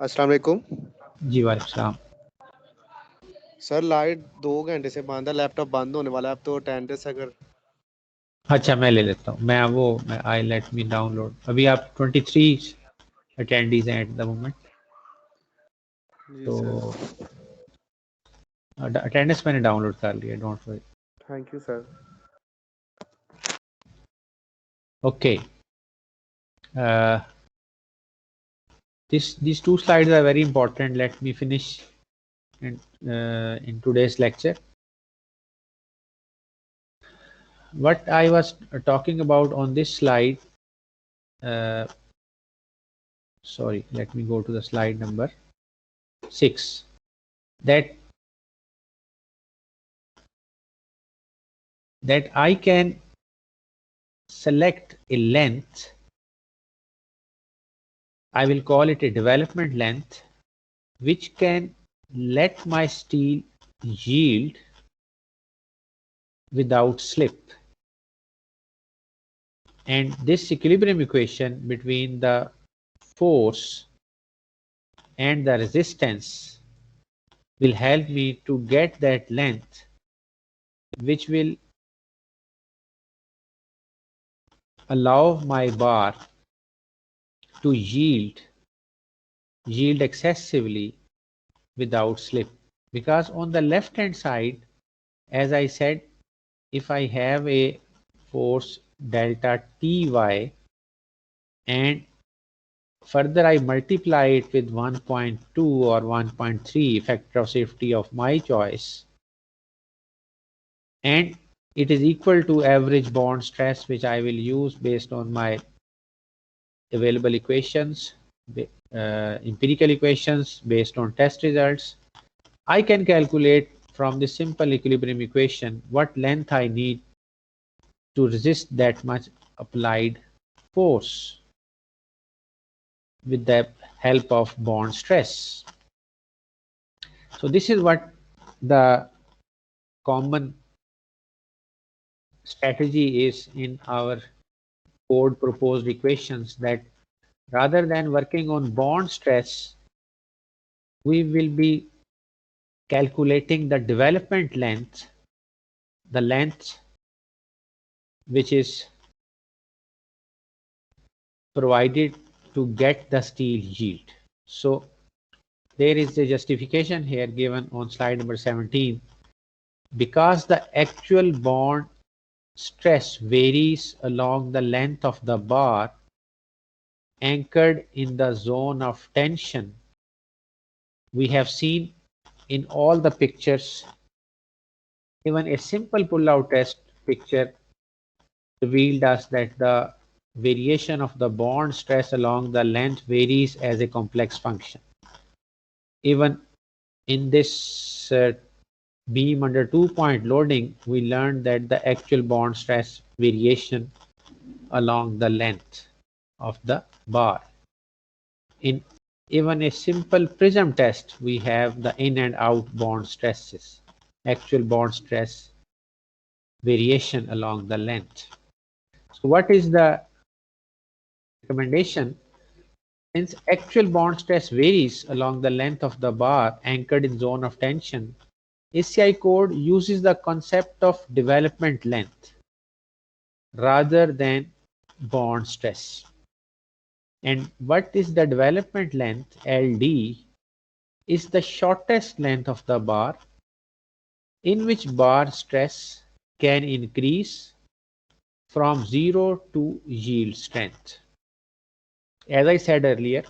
अस्सलाम वालेकुम। जी वालेकुम सलाम। सर लाइट 2 घंटे से बंद है, लैपटॉप बंद होने वाला है अब तो अटेंडेंस अगर। अच्छा मैं ले लेता हूँ, मैं आई लेट मी डाउनलोड। अभी आप 23 अटेंडीज हैं एट द मोमेंट, जी सर। तो अटेंडेंस मैंने डाउनलोड कर लिया, don't worry. Thank you sir. Okay, these two slides are very important. Let me finish in today's lecture. What I was talking about on this slide, sorry, let me go to the slide number 6, that I can select a length. I will call it a development length, which can let my steel yield without slip. And this equilibrium equation between the force and the resistance will help me to get that length, which will allow my bar to yield excessively without slip. Because on the left hand side, as I said, if I have a force delta Ty and further I multiply it with 1.2 or 1.3 factor of safety of my choice, and it is equal to average bond stress, which I will use based on my available equations, empirical equations based on test results. I can calculate from this simple equilibrium equation what length I need to resist that much applied force with the help of bond stress. So this is what the common strategy is in our code proposed equations, that rather than working on bond stress, we will be calculating the development length, the length which is provided to get the steel yield. So there is a justification here given on slide number 17. Because the actual bond stress varies along the length of the bar anchored in the zone of tension, we have seen in all the pictures, even a simple pull-out test picture revealed us that the variation of the bond stress along the length varies as a complex function. Even in this beam under 2-point loading, we learned that the actual bond stress variation along the length of the bar. In even a simple prism test, we have the in and out bond stresses, actual bond stress variation along the length. So what is the recommendation? Since actual bond stress varies along the length of the bar anchored in zone of tension, ACI code uses the concept of development length rather than bond stress. And what is the development length? LD is the shortest length of the bar in which bar stress can increase from 0 to yield strength. As I said earlier,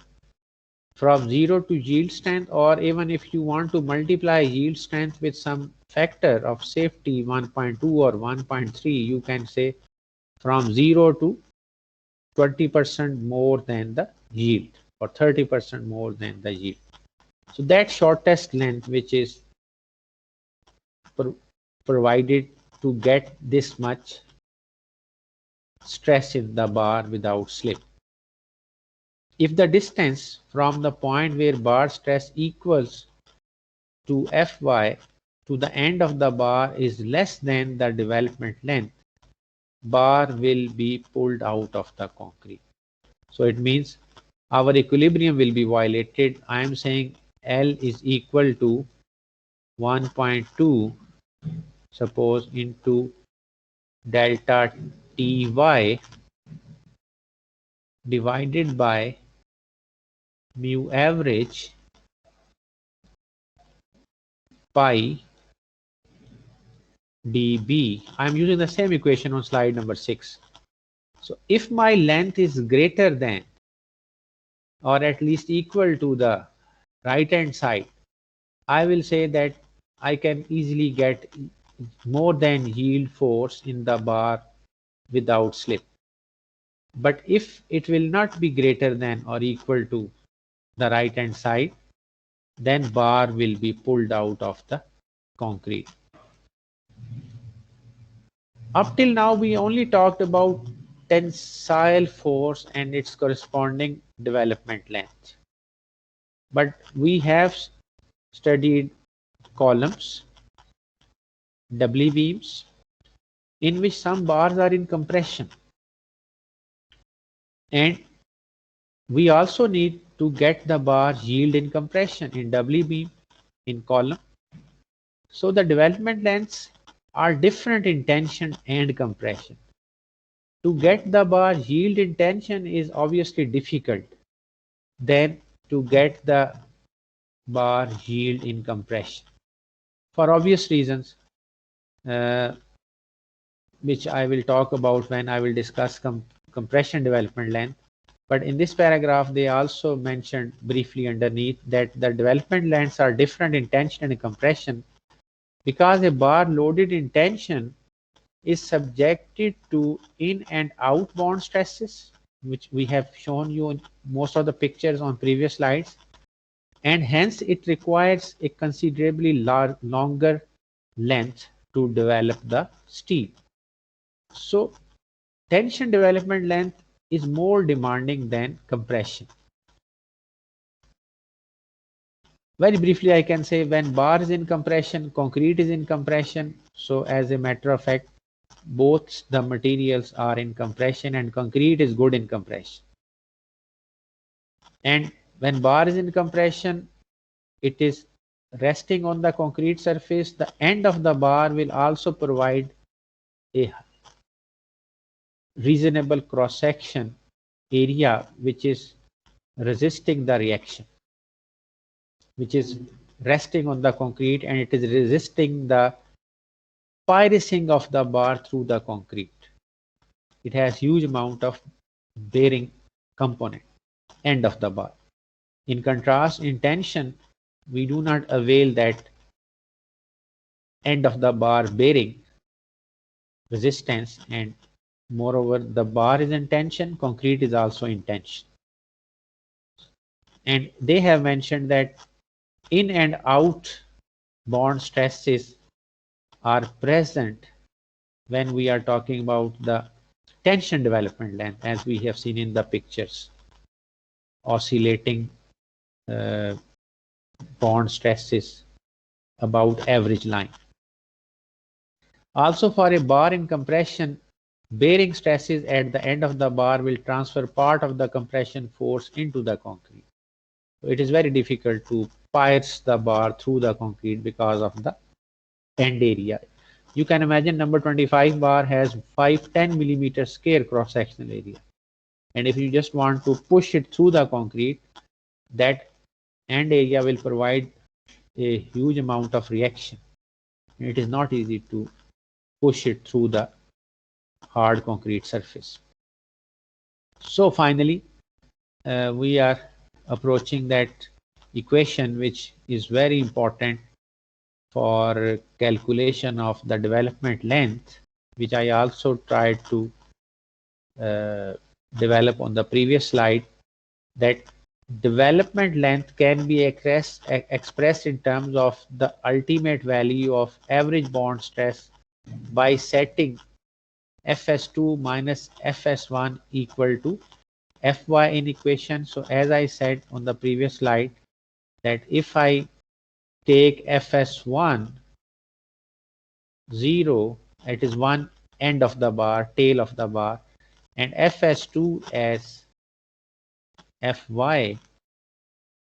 from 0 to yield strength, or even if you want to multiply yield strength with some factor of safety 1.2 or 1.3, you can say from 0 to 20% more than the yield or 30% more than the yield. So that shortest length which is provided to get this much stress in the bar without slip. If the distance from the point where bar stress equals to Fy to the end of the bar is less than the development length, bar will be pulled out of the concrete. So it means our equilibrium will be violated. I am saying L is equal to 1.2, suppose, into delta Ty divided by mu average pi dB. I am using the same equation on slide number 6. So if my length is greater than or at least equal to the right hand side, I will say that I can easily get more than yield force in the bar without slip. But if it will not be greater than or equal to the right hand side, then bar will be pulled out of the concrete. Up till now, we only talked about tensile force and its corresponding development length. But we have studied columns, doubly beams, in which some bars are in compression. And we also need to get the bar yield in compression in doubly beam, in column. So the development lengths are different in tension and compression. To get the bar yield in tension is obviously difficult than to get the bar yield in compression, for obvious reasons, uh, which I will talk about when I will discuss compression development length. But in this paragraph, they also mentioned briefly underneath that the development lengths are different in tension and compression because a bar loaded in tension is subjected to in and out bond stresses, which we have shown you in most of the pictures on previous slides, and hence it requires a considerably longer length to develop the steel. So tension development length is more demanding than compression. Very briefly, I can say when bar is in compression, concrete is in compression. So as a matter of fact, both the materials are in compression and concrete is good in compression. And when bar is in compression, it is resting on the concrete surface. The end of the bar will also provide a reasonable cross section area which is resisting the reaction, which is resting on the concrete, and it is resisting the piercing of the bar through the concrete. It has huge amount of bearing component end of the bar. In contrast, in tension, we do not avail that end of the bar bearing resistance, and moreover the bar is in tension, concrete is also in tension. And they have mentioned that in and out bond stresses are present when we are talking about the tension development length, as we have seen in the pictures, oscillating uh, bond stresses about average line. Also, for a bar in compression, bearing stresses at the end of the bar will transfer part of the compression force into the concrete. So it is very difficult to pierce the bar through the concrete because of the end area. You can imagine number 25 bar has 510 millimeter square cross sectional area. And if you just want to push it through the concrete, that end area will provide a huge amount of reaction. It is not easy to push it through the hard concrete surface. So finally, we are approaching that equation which is very important for calculation of the development length, which I also tried to uh, develop on the previous slide, that development length can be expressed in terms of the ultimate value of average bond stress by setting Fs2 minus Fs1 equal to Fy in equation. So as I said on the previous slide, that if I take Fs1 0, it is one end of the bar, tail of the bar, and Fs2 as Fy.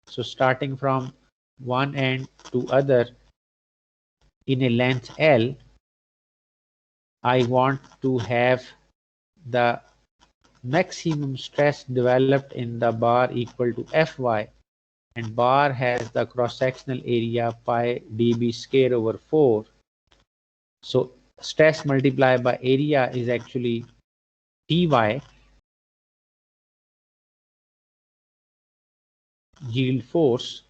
So starting from one end to other in a length L, I want to have the maximum stress developed in the bar equal to Fy, and bar has the cross-sectional area pi dB square over 4. So stress multiplied by area is actually Ty, yield force.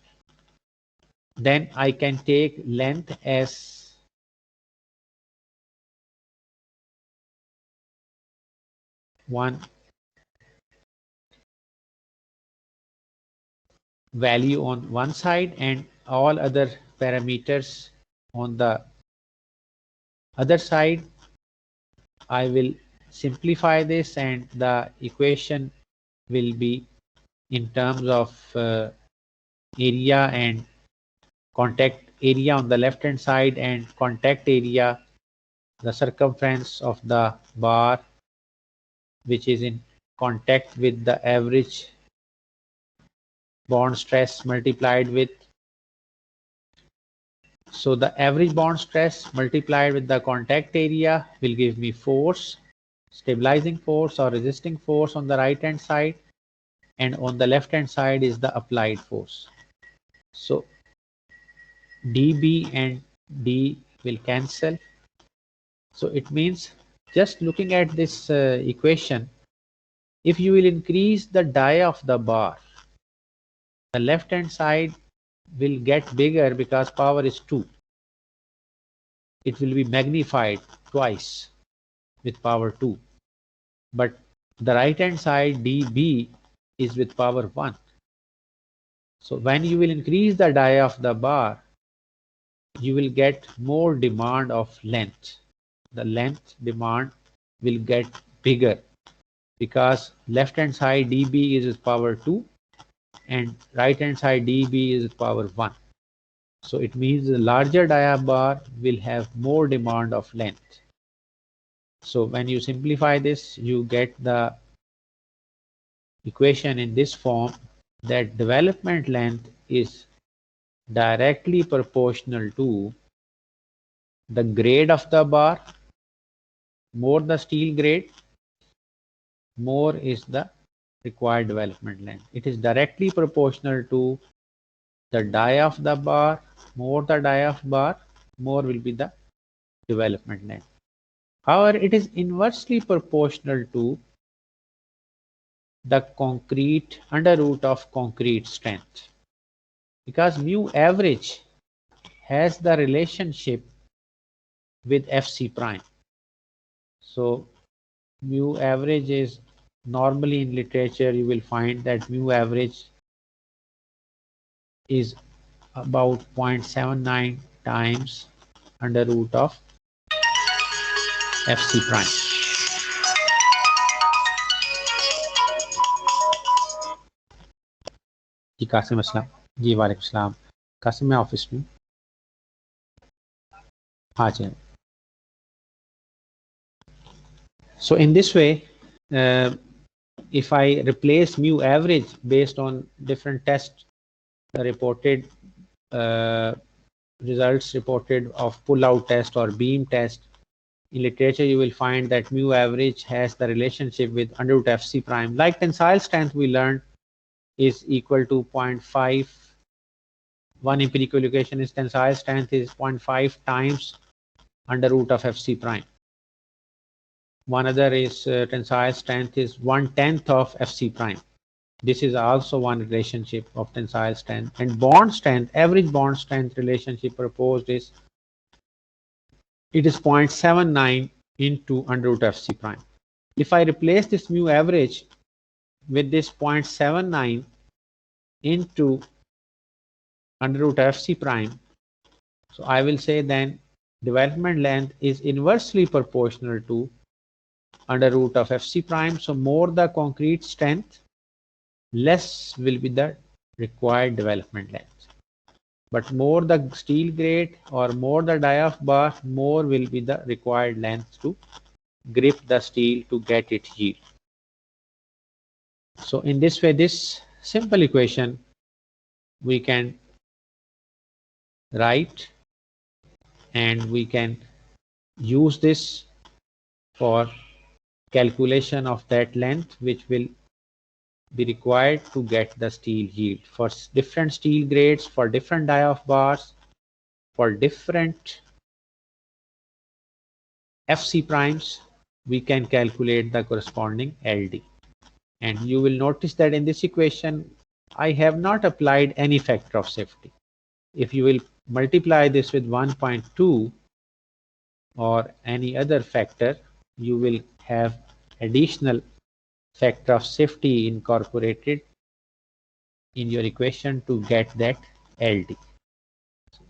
Then I can take length as one value on one side and all other parameters on the other side. I will simplify this and the equation will be in terms of area and contact area on the left hand side and contact area, the circumference of the bar which is in contact with the average bond stress multiplied with. So the average bond stress multiplied with the contact area will give me force, stabilizing force or resisting force on the right hand side, and on the left hand side is the applied force. So dB and D will cancel. So it means, just looking at this equation, if you will increase the dia of the bar, the left hand side will get bigger because power is 2. It will be magnified twice with power 2. But the right hand side dB is with power 1. So when you will increase the dia of the bar, you will get more demand of length. The length demand will get bigger because left hand side dB is with power 2 and right hand side dB is with power 1. So it means the larger dia bar will have more demand of length. So when you simplify this, you get the equation in this form, that development length is directly proportional to the grade of the bar. More the steel grade, more is the required development length. It is directly proportional to the dia of the bar. More the dia of bar, more will be the development length. However, it is inversely proportional to the concrete under root of concrete strength, because mu average has the relationship with Fc prime. So mu average is, normally in literature you will find that mu average is about 0.79 times under root of Fc prime. जी कासिम अस्सलाम जी वालेकुम सलाम कासिम मैं office में हाँ जी. So in this way, if I replace mu average based on different tests reported, results reported of pull-out test or beam test, in literature you will find that mu average has the relationship with under root Fc prime. Like tensile strength we learned is equal to 0.5. One empirical equation is tensile strength is 0.5 times under root of Fc prime. One other is tensile strength is 1/10 of Fc prime. This is also one relationship of tensile strength. And bond strength, average bond strength relationship proposed is, it is 0.79 into under root Fc prime. If I replace this mu average with this 0.79 into under root Fc prime, so I will say then development length is inversely proportional to under root of Fc prime. So more the concrete strength, less will be the required development length. But more the steel grade or more the dia of bar, more will be the required length to grip the steel to get it yield. So in this way, this simple equation we can write, and we can use this for calculation of that length which will be required to get the steel yield for different steel grades, for different die of bars, for different FC primes. We can calculate the corresponding LD. And you will notice that in this equation, I have not applied any factor of safety. If you will multiply this with 1.2 or any other factor, you will have additional factor of safety incorporated in your equation to get that LD.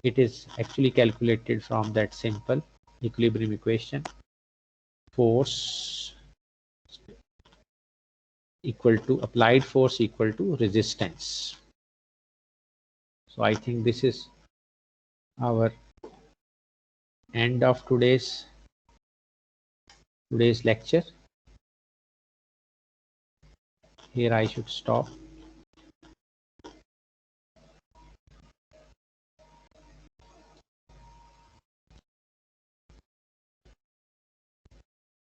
It is actually calculated from that simple equilibrium equation. Force equal to applied force equal to resistance. So I think this is our end of today's lecture. Here I should stop.